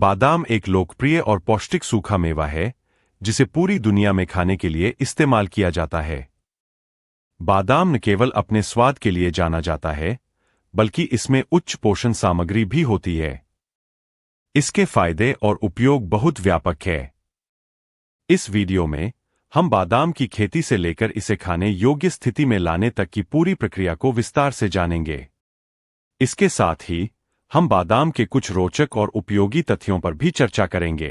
बादाम एक लोकप्रिय और पौष्टिक सूखा मेवा है जिसे पूरी दुनिया में खाने के लिए इस्तेमाल किया जाता है। बादाम न केवल अपने स्वाद के लिए जाना जाता है, बल्कि इसमें उच्च पोषण सामग्री भी होती है। इसके फायदे और उपयोग बहुत व्यापक है। इस वीडियो में हम बादाम की खेती से लेकर इसे खाने योग्य स्थिति में लाने तक की पूरी प्रक्रिया को विस्तार से जानेंगे। इसके साथ ही हम बादाम के कुछ रोचक और उपयोगी तथ्यों पर भी चर्चा करेंगे।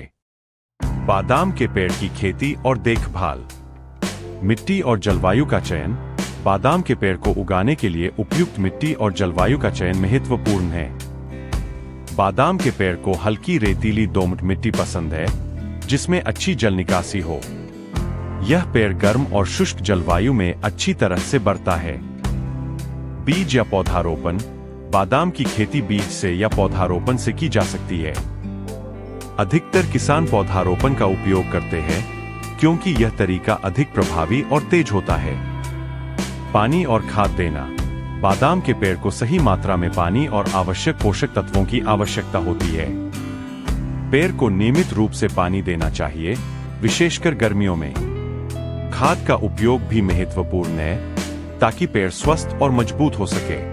बादाम के पेड़ की खेती और देखभाल। मिट्टी और जलवायु का चयन। बादाम के पेड़ को उगाने के लिए उपयुक्त मिट्टी और जलवायु का चयन महत्वपूर्ण है। बादाम के पेड़ को हल्की रेतीली दोमट मिट्टी पसंद है, जिसमें अच्छी जल निकासी हो। यह पेड़ गर्म और शुष्क जलवायु में अच्छी तरह से बढ़ता है। बीज या पौधारोपण। बादाम की खेती बीज से या पौधारोपण से की जा सकती है। अधिकतर किसान पौधारोपण का उपयोग करते हैं, क्योंकि यह तरीका अधिक प्रभावी और तेज होता है। पानी और खाद देना। बादाम के पेड़ को सही मात्रा में पानी और आवश्यक पोषक तत्वों की आवश्यकता होती है। पेड़ को नियमित रूप से पानी देना चाहिए, विशेषकर गर्मियों में। खाद का उपयोग भी महत्वपूर्ण है, ताकि पेड़ स्वस्थ और मजबूत हो सके।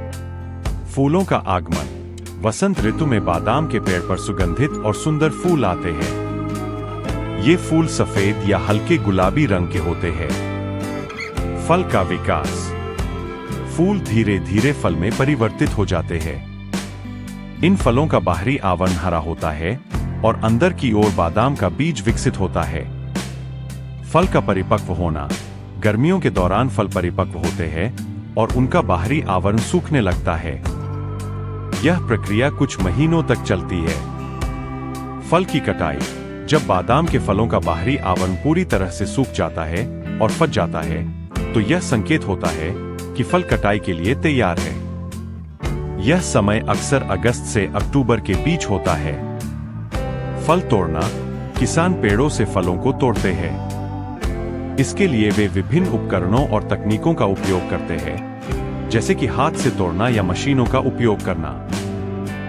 फूलों का आगमन। वसंत ऋतु में बादाम के पेड़ पर सुगंधित और सुंदर फूल आते हैं। ये फूल सफेद या हल्के गुलाबी रंग के होते हैं। फल का विकास। फूल धीरे धीरे फल में परिवर्तित हो जाते हैं। इन फलों का बाहरी आवरण हरा होता है और अंदर की ओर बादाम का बीज विकसित होता है। फल का परिपक्व होना। गर्मियों के दौरान फल परिपक्व होते हैं और उनका बाहरी आवरण सूखने लगता है। यह प्रक्रिया कुछ महीनों तक चलती है। फल की कटाई। जब बादाम के फलों का बाहरी आवरण पूरी तरह से सूख जाता है और फट जाता है, तो यह संकेत होता है कि फल कटाई के लिए तैयार है। यह समय अक्सर अगस्त से अक्टूबर के बीच होता है। फल तोड़ना। किसान पेड़ों से फलों को तोड़ते हैं। इसके लिए वे विभिन्न उपकरणों और तकनीकों का उपयोग करते हैं, जैसे कि हाथ से तोड़ना या मशीनों का उपयोग करना।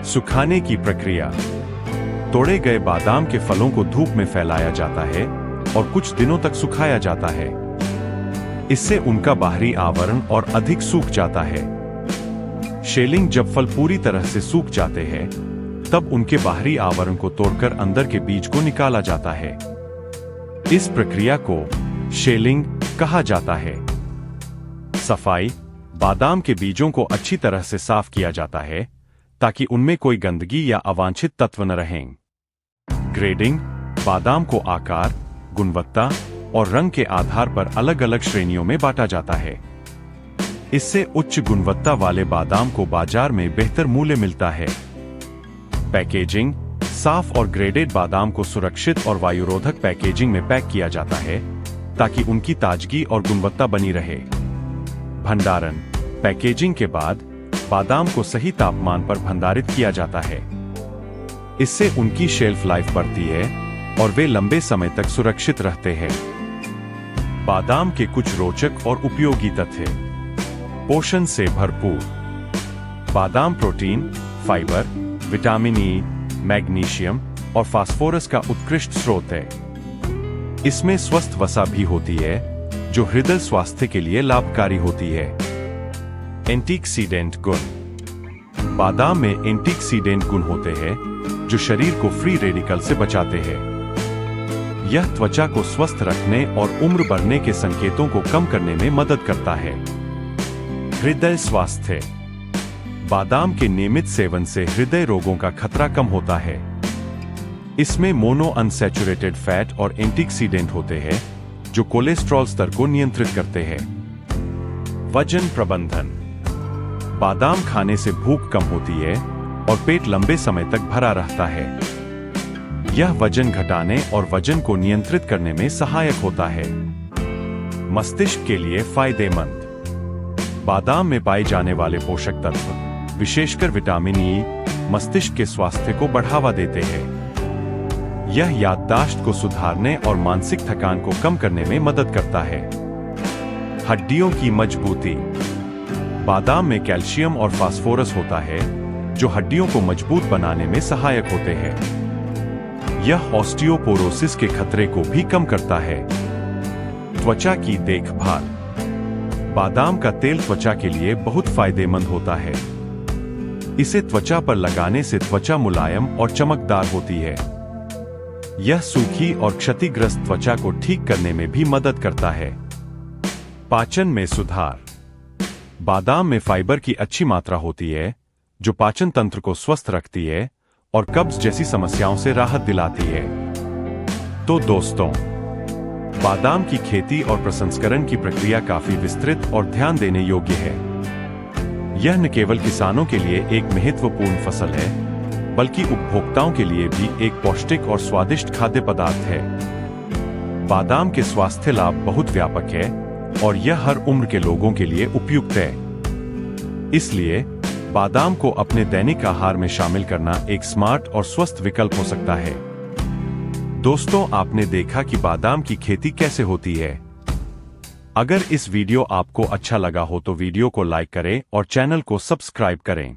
सुखाने की प्रक्रिया। तोड़े गए बादाम के फलों को धूप में फैलाया जाता है और कुछ दिनों तक सुखाया जाता है। इससे उनका बाहरी आवरण और अधिक सूख जाता है। शेलिंग। जब फल पूरी तरह से सूख जाते हैं, तब उनके बाहरी आवरण को तोड़कर अंदर के बीज को निकाला जाता है। इस प्रक्रिया को शेलिंग कहा जाता है। सफाई। बादाम के बीजों को अच्छी तरह से साफ किया जाता है, ताकि उनमें कोई गंदगी या अवांछित तत्व न रहें। ग्रेडिंग। बादाम को आकार, गुणवत्ता और रंग के आधार पर अलग अलग श्रेणियों में बांटा जाता है। इससे उच्च गुणवत्ता वाले बादाम को बाजार में बेहतर मूल्य मिलता है। पैकेजिंग। साफ और ग्रेडेड बादाम को सुरक्षित और वायुरोधक पैकेजिंग में पैक किया जाता है, ताकि उनकी ताजगी और गुणवत्ता बनी रहे। भंडारण। पैकेजिंग के बाद बादाम को सही तापमान पर भंडारित किया जाता है। इससे उनकी शेल्फ लाइफ बढ़ती है और वे लंबे समय तक सुरक्षित रहते हैं। बादाम के कुछ रोचक और उपयोगी तथ्य। पोषण से भरपूर। बादाम protein, fibre, vitamin E, magnesium और फास्फोरस का उत्कृष्ट स्रोत है। इसमें स्वस्थ वसा भी होती है, जो हृदय स्वास्थ्य के लिए लाभकारी होती है। एंटीऑक्सीडेंट गुण। बादाम में एंटीऑक्सीडेंट गुण होते हैं, जो शरीर को फ्री रेडिकल से बचाते हैं। यह त्वचा को स्वस्थ रखने और उम्र बढ़ने के संकेतों को कम करने में मदद करता है। हृदय स्वास्थ्य। बादाम के नियमित सेवन से हृदय रोगों का खतरा कम होता है। इसमें मोनो अनसैचुरेटेड फैट और एंटीऑक्सीडेंट होते हैं, जो कोलेस्ट्रॉल स्तर को नियंत्रित करते हैं। वजन प्रबंधन। बादाम खाने से भूख कम होती है और पेट लंबे समय तक भरा रहता है। यह वजन घटाने और वजन को नियंत्रित करने में सहायक होता है। मस्तिष्क के लिए फायदेमंद। बादाम में पाए जाने वाले पोषक तत्व, विशेषकर विटामिन ई, मस्तिष्क के स्वास्थ्य को बढ़ावा देते हैं। यह याददाश्त को सुधारने और मानसिक थकान को कम करने में मदद करता है। हड्डियों की मजबूती। बादाम में कैल्शियम और फास्फोरस होता है, जो हड्डियों को मजबूत बनाने में सहायक होते हैं। यह ऑस्टियोपोरोसिस के खतरे को भी कम करता है। त्वचा की देखभाल। बादाम का तेल त्वचा के लिए बहुत फायदेमंद होता है। इसे त्वचा पर लगाने से त्वचा मुलायम और चमकदार होती है। यह सूखी और क्षतिग्रस्त त्वचा को ठीक करने में भी मदद करता है। पाचन में सुधार। बादाम में फाइबर की अच्छी मात्रा होती है, जो पाचन तंत्र को स्वस्थ रखती है और कब्ज जैसी समस्याओं से राहत दिलाती है। तो दोस्तों, बादाम की खेती और प्रसंस्करण की प्रक्रिया काफी विस्तृत और ध्यान देने योग्य है। यह न केवल किसानों के लिए एक महत्वपूर्ण फसल है, बल्कि उपभोक्ताओं के लिए भी एक पौष्टिक और स्वादिष्ट खाद्य पदार्थ है। बादाम के स्वास्थ्य लाभ बहुत व्यापक है और यह हर उम्र के लोगों के लिए उपयुक्त है। इसलिए बादाम को अपने दैनिक आहार में शामिल करना एक स्मार्ट और स्वस्थ विकल्प हो सकता है। दोस्तों, आपने देखा कि बादाम की खेती कैसे होती है। अगर इस वीडियो आपको अच्छा लगा हो तो वीडियो को लाइक करें और चैनल को सब्सक्राइब करें।